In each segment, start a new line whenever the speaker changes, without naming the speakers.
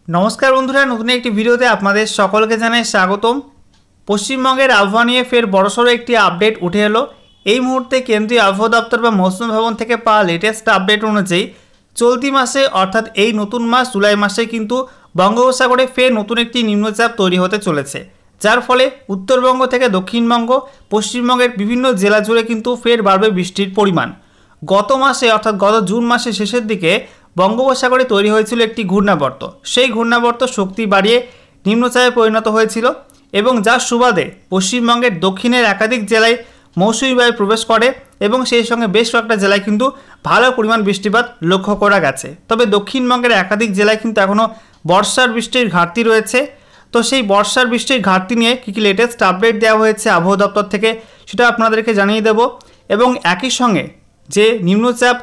नमस्कार बंधुरा नतून एक भिडियोते आपनादेर सकलके जानाई स्वागतम। पश्चिमबंगेर आबहावा निये फेर बड़सड़ो एकटी आपडेट उठे एलो। এই মুহূর্তে কেন্দ্রীয় আবহাওয়া দপ্তর বা মৌসুমি ভবন থেকে পাওয়া লেটেস্ট আপডেট অনুযায়ী চলতি মাসে অর্থাৎ এই নতুন মাস জুলাই মাসে কিন্তু বঙ্গোপসাগরে ফের নতুন একটি নিম্নচাপ তৈরি হতে চলেছে, যার ফলে উত্তরবঙ্গ থেকে দক্ষিণবঙ্গ পশ্চিমবঙ্গের বিভিন্ন জেলা জুড়ে কিন্তু ফের বাড়বে বৃষ্টির পরিমাণ। গত মাসে অর্থাৎ গত জুন মাসের শেষের দিকে বঙ্গোপসাগরে তৈরি হয়েছিল একটি ঘূর্ণাবর্ত। সেই ঘূর্ণাবর্ত শক্তি বাড়িয়ে নিম্নচাপে পরিণত হয়েছিল এবং যার সুবাদে পশ্চিমবঙ্গের দক্ষিণের একাধিক জেলায় মৌসুমী বায়ু প্রবেশ করে এবং সেই সঙ্গে বেশ কয়েকটা জেলায় কিন্তু ভালো পরিমাণ বৃষ্টিপাত লক্ষ্য করা গেছে। তবে দক্ষিণবঙ্গের একাধিক জেলায় কিন্তু এখনও বর্ষার বৃষ্টির ঘাটতি রয়েছে। তো সেই বর্ষার বৃষ্টির ঘাটতি নিয়ে কী কী লেটেস্ট আপডেট দেওয়া হয়েছে আবহাওয়া দপ্তর থেকে সেটা আপনাদেরকে জানিয়ে দেব এবং একই সঙ্গে যে নিম্নচাপ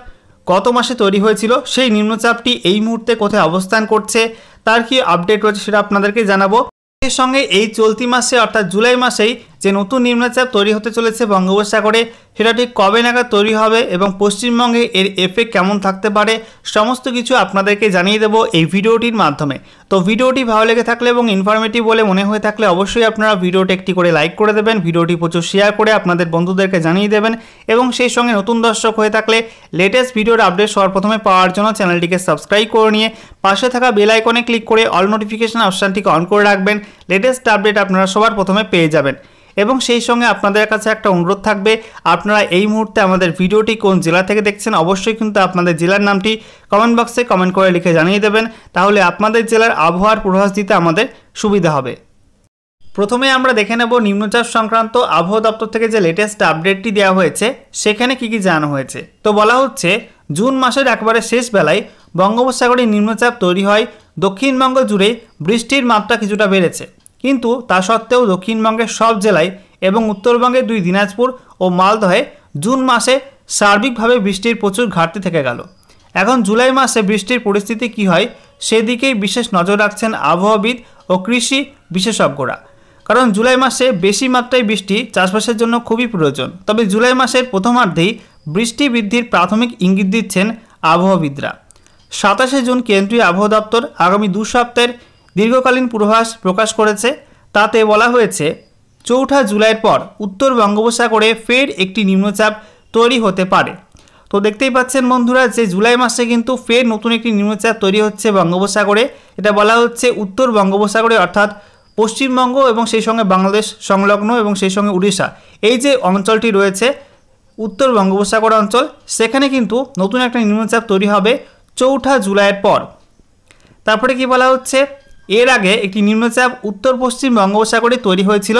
গত মাসে তৈরি হয়েছিল সেই নিম্নচাপটি এই মুহূর্তে কোথায় অবস্থান করছে তার কি আপডেট রয়েছে সেটা আপনাদেরকে জানাবো। এর সঙ্গে এই চলতি মাসে অর্থাৎ জুলাই মাসেই যে নতুন নিম্নচাপ তৈরি হতে চলেছে বঙ্গোপসাগরে সেটা ঠিক কবে নাগাদ তৈরি হবে এবং পশ্চিমবঙ্গে এর এফেক্ট কেমন থাকতে পারে সমস্ত কিছু আপনাদেরকে জানিয়ে দেবো এই ভিডিওটির মাধ্যমে। তো ভিডিওটি ভালো লেগে থাকলে এবং ইনফরমেটিভ বলে মনে হয়ে থাকলে অবশ্যই আপনারা ভিডিওটি একটি করে লাইক করে দেবেন, ভিডিওটি প্রচুর শেয়ার করে আপনাদের বন্ধুদেরকে জানিয়ে দেবেন এবং সেই সঙ্গে নতুন দর্শক হয়ে থাকলে লেটেস্ট ভিডিওর আপডেট সবার প্রথমে পাওয়ার জন্য চ্যানেলটিকে সাবস্ক্রাইব করে নিয়ে পাশে থাকা বেল আইকনে ক্লিক করে অল নোটিফিকেশন অপশানটিকে অন করে রাখবেন। লেটেস্ট আপডেট আপনারা সবার প্রথমে পেয়ে যাবেন এবং সেই সঙ্গে আপনাদের কাছে একটা অনুরোধ থাকবে, আপনারা এই মুহূর্তে আমাদের ভিডিওটি কোন জেলা থেকে দেখছেন অবশ্যই কিন্তু আপনাদের জেলার নামটি কমেন্ট বক্সে কমেন্ট করে লিখে জানিয়ে দেবেন, তাহলে আপনাদের জেলার আবহাওয়ার পূর্বাভাস দিতে আমাদের সুবিধা হবে। প্রথমে আমরা দেখে নেব নিম্নচাপ সংক্রান্ত আবহাওয়া দপ্তর থেকে যে লেটেস্ট আপডেটটি দেওয়া হয়েছে সেখানে কি কি জানানো হয়েছে। তো বলা হচ্ছে জুন মাসের একেবারে শেষ বেলায় বঙ্গোপসাগরে নিম্নচাপ তৈরি হয়, দক্ষিণবঙ্গ জুড়ে বৃষ্টির মাত্রা কিছুটা বেড়েছে, কিন্তু তা সত্ত্বেও দক্ষিণবঙ্গের সব জেলায় এবং উত্তরবঙ্গের দুই দিনাজপুর ও মালদহে জুন মাসে সার্বিকভাবে বৃষ্টির প্রচুর ঘাটতি থেকে গেল। এখন জুলাই মাসে বৃষ্টির পরিস্থিতি কী হয় সেদিকেই বিশেষ নজর রাখছেন আবহাওয়াবিদ ও কৃষি বিশেষজ্ঞরা, কারণ জুলাই মাসে বেশি মাত্রায় বৃষ্টি চাষবাসের জন্য খুবই প্রয়োজন। তবে জুলাই মাসের প্রথমার্ধেই বৃষ্টি বৃদ্ধির প্রাথমিক ইঙ্গিত দিচ্ছেন আবহাওয়াবিদরা। 27 জুন কেন্দ্রীয় আবহাওয়া দপ্তর আগামী 2 সপ্তাহের দীর্ঘকালীন পূর্বাভাস প্রকাশ করেছে। তাতে বলা হয়েছে 4 জুলাইয়ের পর উত্তর বঙ্গোপসাগরে ফের একটি নিম্নচাপ তৈরি হতে পারে। তো দেখতেই পাচ্ছেন বন্ধুরা যে জুলাই মাসে কিন্তু ফের নতুন একটি নিম্নচাপ তৈরি হচ্ছে বঙ্গোপসাগরে। এটা বলা হচ্ছে উত্তর বঙ্গোপসাগরে অর্থাৎ পশ্চিমবঙ্গ এবং সেই সঙ্গে বাংলাদেশ সংলগ্ন এবং সেই সঙ্গে উড়িষ্যা এই যে অঞ্চলটি রয়েছে উত্তর বঙ্গোপসাগর অঞ্চল, সেখানে কিন্তু নতুন একটা নিম্নচাপ তৈরি হবে 4 জুলাইয়ের পর। তারপরে কি বলা হচ্ছে এর আগে একটি নিম্নচাপ উত্তর পশ্চিম বঙ্গোপসাগরে তৈরি হয়েছিল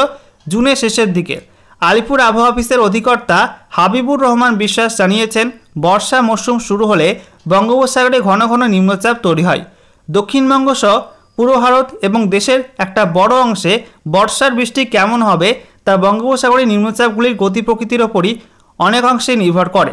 জুনের শেষের দিকে। আলিপুর আবহাওয়া অফিসের অধিকর্তা হাবিবুর রহমান বিশ্বাস জানিয়েছেন বর্ষা মৌসুম শুরু হলে বঙ্গোপসাগরে ঘন ঘন নিম্নচাপ তৈরি হয়। দক্ষিণবঙ্গ সহ পূর্ব ভারত এবং দেশের একটা বড় অংশে বর্ষার বৃষ্টি কেমন হবে তা বঙ্গোপসাগরে নিম্নচাপগুলির গতি প্রকৃতির ওপরই অনেক অংশে নির্ভর করে।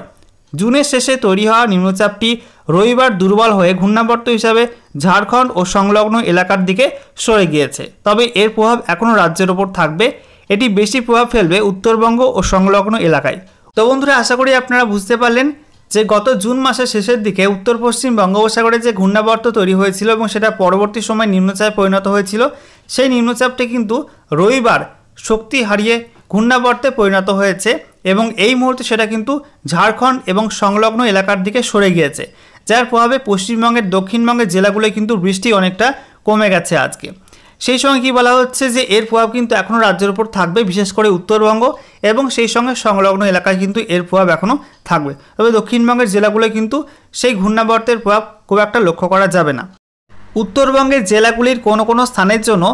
জুনের শেষে তৈরি হওয়া নিম্নচাপটি রবিবার দুর্বল হয়ে ঘূর্ণাবর্ত হিসাবে ঝাড়খণ্ড ও সংলগ্ন এলাকার দিকে সরে গিয়েছে। তবে এর প্রভাব এখনও রাজ্যের ওপর থাকবে, এটি বেশি প্রভাব ফেলবে উত্তরবঙ্গ ও সংলগ্ন এলাকায়। তো বন্ধুরা আশা করি আপনারা বুঝতে পারলেন যে গত জুন মাসের শেষের দিকে উত্তর পশ্চিম বঙ্গোপসাগরে যে ঘূর্ণাবর্ত তৈরি হয়েছিল এবং সেটা পরবর্তী সময় নিম্নচাপে পরিণত হয়েছিল, সেই নিম্নচাপটি কিন্তু রবিবার শক্তি হারিয়ে ঘূর্ণাবর্তে পরিণত হয়েছে এবং এই মুহূর্তে সেটা কিন্তু ঝাড়খণ্ড এবং সংলগ্ন এলাকার দিকে সরে গিয়েছে, যার প্রভাবে পশ্চিমবঙ্গের দক্ষিণবঙ্গের জেলাগুলোয় কিন্তু বৃষ্টি অনেকটা কমে গেছে আজকে। সেই সঙ্গে কি বলা হচ্ছে যে এর প্রভাব কিন্তু এখনও রাজ্যের উপর থাকবে, বিশেষ করে উত্তরবঙ্গ এবং সেই সঙ্গে সংলগ্ন এলাকায় কিন্তু এর প্রভাব এখনও থাকবে। তবে দক্ষিণবঙ্গের জেলাগুলোয় কিন্তু সেই ঘূর্ণাবর্তের প্রভাব খুব একটা লক্ষ্য করা যাবে না। উত্তরবঙ্গের জেলাগুলির কোনো কোনো স্থানের জন্য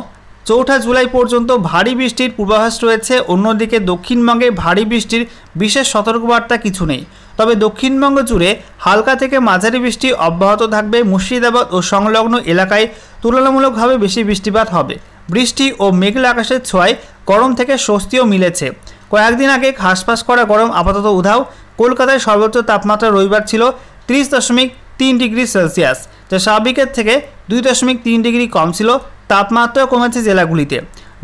4 জুলাই পর্যন্ত ভারী বৃষ্টির পূর্বাভাস রয়েছে। অন্যদিকে দক্ষিণবঙ্গে ভারী বৃষ্টির বিশেষ সতর্কবার্তা কিছু নেই, তবে দক্ষিণবঙ্গ জুড়ে হালকা থেকে মাঝারি বৃষ্টি অব্যাহত থাকবে। মুর্শিদাবাদ ও সংলগ্ন এলাকায় তুলনামূলকভাবে বেশি বৃষ্টিপাত হবে। বৃষ্টি ও মেঘলা আকাশের ছোঁয়ায় গরম থেকে স্বস্তিও মিলেছে। কয়েকদিন আগে হাঁসফাঁস করা গরম আপাতত উধাও। কলকাতায় সর্বোচ্চ তাপমাত্রা রবিবার ছিল 30.3 ডিগ্রি সেলসিয়াস, যা স্বাভাবিকের থেকে 2.3 ডিগ্রি কম ছিল। তাপমাত্রা কমেছে জেলাগুলিতে।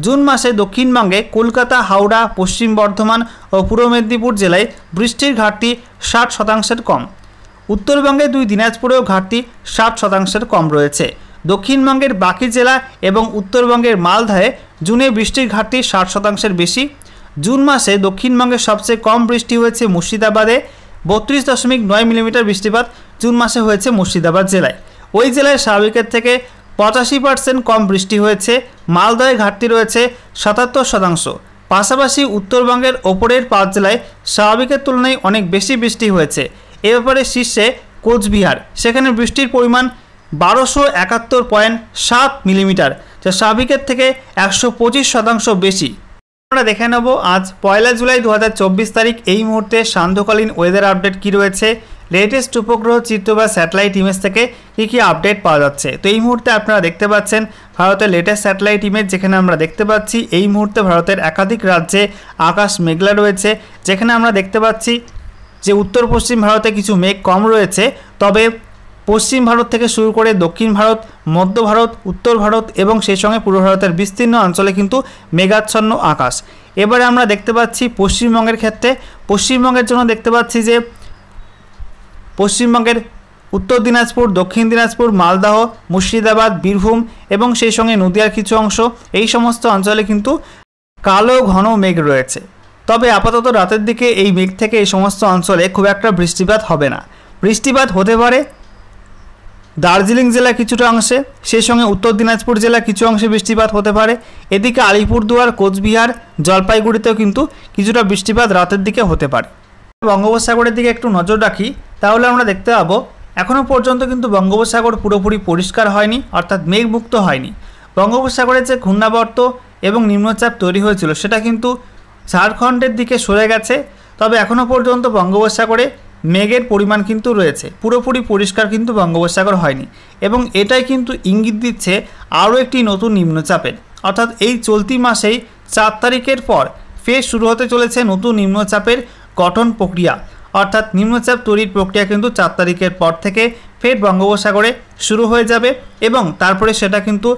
জুন মাসে দক্ষিণবঙ্গে কলকাতা, হাওড়া, পশ্চিম বর্ধমান ও পূর্ব মেদিনীপুর জেলায় বৃষ্টির ঘাটতি 60% কম। উত্তরবঙ্গে দুই দিনাজপুরেও ঘাটতি 60% কম রয়েছে। দক্ষিণবঙ্গের বাকি জেলা এবং উত্তরবঙ্গের মালদায় জুনে বৃষ্টির ঘাটতি 60%-এর বেশি। জুন মাসে দক্ষিণবঙ্গে সবচেয়ে কম বৃষ্টি হয়েছে মুর্শিদাবাদে, 32.9 মিলিমিটার বৃষ্টিপাত জুন মাসে হয়েছে মুর্শিদাবাদ জেলায়। ওই জেলায় স্বাভাবিকের থেকে 85% কম বৃষ্টি হয়েছে। মালদায় ঘাটতি রয়েছে 77%। পাশাপাশি উত্তরবঙ্গের ওপরের 5 জেলায় স্বাভাবিকের তুলনায় অনেক বেশি বৃষ্টি হয়েছে। এ ব্যাপারে শীর্ষে কোচবিহার, সেখানে বৃষ্টির পরিমাণ 1271.7 মিলিমিটার, যা স্বাভাবিকের থেকে 125% বেশি। আমরা দেখে নেব আজ 1 জুলাই 2024 তারিখ এই মুহূর্তে সান্ধ্যকালীন ওয়েদার আপডেট কী রয়েছে, লেটেস্ট উপগ্রহ চিত্র বা স্যাটেলাইট ইমেজ থেকে কী আপডেট পাওয়া যাচ্ছে। তো এই মুহূর্তে আপনারা দেখতে পাচ্ছেন ভারতের লেটেস্ট স্যাটেলাইট ইমেজ, যেখানে আমরা দেখতে পাচ্ছি এই মুহূর্তে ভারতের একাধিক রাজ্যে আকাশ মেঘলা রয়েছে, যেখানে আমরা দেখতে পাচ্ছি যে উত্তর পশ্চিম ভারতে কিছু মেঘ কম রয়েছে, তবে পশ্চিম ভারত থেকে শুরু করে দক্ষিণ ভারত, মধ্য ভারত, উত্তর ভারত এবং সেই সঙ্গে পূর্ব ভারতের বিস্তীর্ণ অঞ্চলে কিন্তু মেঘাচ্ছন্ন আকাশ। এবারে আমরা দেখতে পাচ্ছি পশ্চিমবঙ্গের ক্ষেত্রে, পশ্চিমবঙ্গের জন্য দেখতে পাচ্ছি যে পশ্চিমবঙ্গের উত্তর দিনাজপুর, দক্ষিণ দিনাজপুর, মালদহ, মুর্শিদাবাদ, বীরভূম এবং সেই সঙ্গে নদিয়ার কিছু অংশ, এই সমস্ত অঞ্চলে কিন্তু কালো ঘন মেঘ রয়েছে। তবে আপাতত রাতের দিকে এই মেঘ থেকে এই সমস্ত অঞ্চলে খুব একটা বৃষ্টিপাত হবে না। বৃষ্টিপাত হতে পারে দার্জিলিং জেলা কিছুটা অংশে, সেই সঙ্গে উত্তর দিনাজপুর জেলা কিছু অংশে বৃষ্টিপাত হতে পারে। এদিকে আলিপুরদুয়ার, কোচবিহার, জলপাইগুড়িতেও কিন্তু কিছুটা বৃষ্টিপাত রাতের দিকে হতে পারে। বঙ্গোপসাগরের দিকে একটু নজর রাখি, তাহলে আমরা দেখতে পাবো এখনও পর্যন্ত কিন্তু বঙ্গোপসাগর পুরোপুরি পরিষ্কার হয়নি, অর্থাৎ মেঘমুক্ত হয়নি। বঙ্গোপসাগরে যে ঘূর্ণাবর্ত এবং নিম্নচাপ তৈরি হয়েছিল সেটা কিন্তু ঝাড়খণ্ডের দিকে সরে গেছে, তবে এখনও পর্যন্ত বঙ্গোপসাগরে মেঘের পরিমাণ কিন্তু রয়েছে, পুরোপুরি পরিষ্কার কিন্তু বঙ্গোপসাগর হয়নি। এবং এটাই কিন্তু ইঙ্গিত দিচ্ছে আরও একটি নতুন নিম্নচাপের, অর্থাৎ এই চলতি মাসেই 4 তারিখের পর ফের শুরু হতে চলেছে নতুন নিম্নচাপের গঠন প্রক্রিয়া, অর্থাৎ নিম্নচাপ তৈরির প্রক্রিয়া কিন্তু 4 তারিখের পর থেকে ফের বঙ্গোপসাগরে শুরু হয়ে যাবে এবং তারপরে সেটা কিন্তু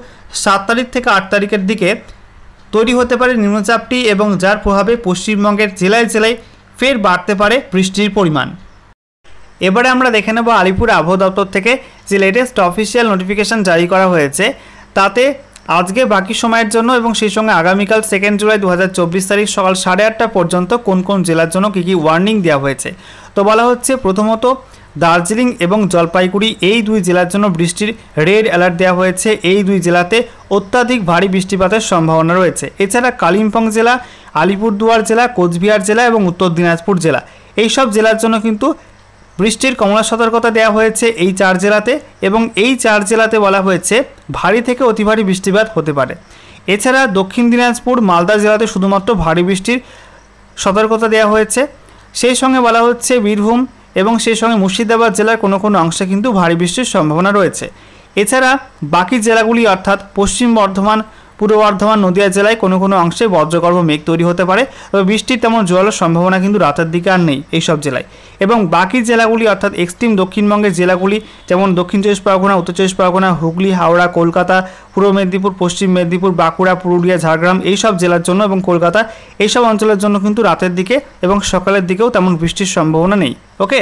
7 তারিখ থেকে 8 তারিখের দিকে তৈরি হতে পারে নিম্নচাপটি, এবং যার প্রভাবে পশ্চিমবঙ্গের জেলায় জেলায় ফের বাড়তে পারে বৃষ্টির পরিমাণ। এবারে আমরা দেখে নেব আলিপুর আবহাওয়া দপ্তর থেকে যে লেটেস্ট অফিসিয়াল নোটিফিকেশান জারি করা হয়েছে, তাতে আজকে বাকি সময়ের জন্য এবং সেই সঙ্গে আগামীকাল 2 জুলাই 2024 তারিখ সকাল 8:30 পর্যন্ত কোন কোন জেলার জন্য কী কী ওয়ার্নিং দেওয়া হয়েছে। তো বলা হচ্ছে প্রথমত দার্জিলিং এবং জলপাইগুড়ি এই 2 জেলার জন্য বৃষ্টির রেড অ্যালার্ট দেওয়া হয়েছে। এই 2 জেলাতে অত্যাধিক ভারী বৃষ্টিপাতের সম্ভাবনা রয়েছে। এছাড়া কালিম্পং জেলা, আলিপুরদুয়ার জেলা, কোচবিহার জেলা এবং উত্তর দিনাজপুর জেলা, এই সব জেলার জন্য কিন্তু বৃষ্টির কমলা সতর্কতা দেওয়া হয়েছে এই 4 জেলাতে, এবং এই 4 জেলাতে বলা হয়েছে ভারী থেকে অতি ভারী বৃষ্টিপাত হতে পারে। এছাড়া দক্ষিণ দিনাজপুর, মালদা জেলাতে শুধুমাত্র ভারী বৃষ্টির সতর্কতা দেওয়া হয়েছে। সেই সঙ্গে বলা হচ্ছে বীরভূম এবং সেই সঙ্গে মুর্শিদাবাদ জেলার কোনো কোনো অংশে কিন্তু ভারী বৃষ্টির সম্ভাবনা রয়েছে। এছাড়া বাকি জেলাগুলি অর্থাৎ পশ্চিম বর্ধমান, পূর্ব বর্ধমান, নদিয়া জেলায় কোনো কোনো অংশে বজ্রগর্ভ মেঘ তৈরি হতে পারে, তবে বৃষ্টির তেমন জোরালো সম্ভাবনা কিন্তু রাতের দিকে আর নেই এই সব জেলায়। এবং বাকি জেলাগুলি অর্থাৎ এক্সট্রিম দক্ষিণবঙ্গের জেলাগুলি যেমন দক্ষিণ 24 পরগনা, উত্তর 24 পরগনা, হুগলি, হাওড়া, কলকাতা, পূর্ব মেদিনীপুর, পশ্চিম মেদিনীপুর, বাঁকুড়া, পুরুলিয়া, ঝাড়গ্রাম, এই সব জেলার জন্য এবং কলকাতা, এই সব অঞ্চলের জন্য কিন্তু রাতের দিকে এবং সকালের দিকেও তেমন বৃষ্টির সম্ভাবনা নেই। ওকে।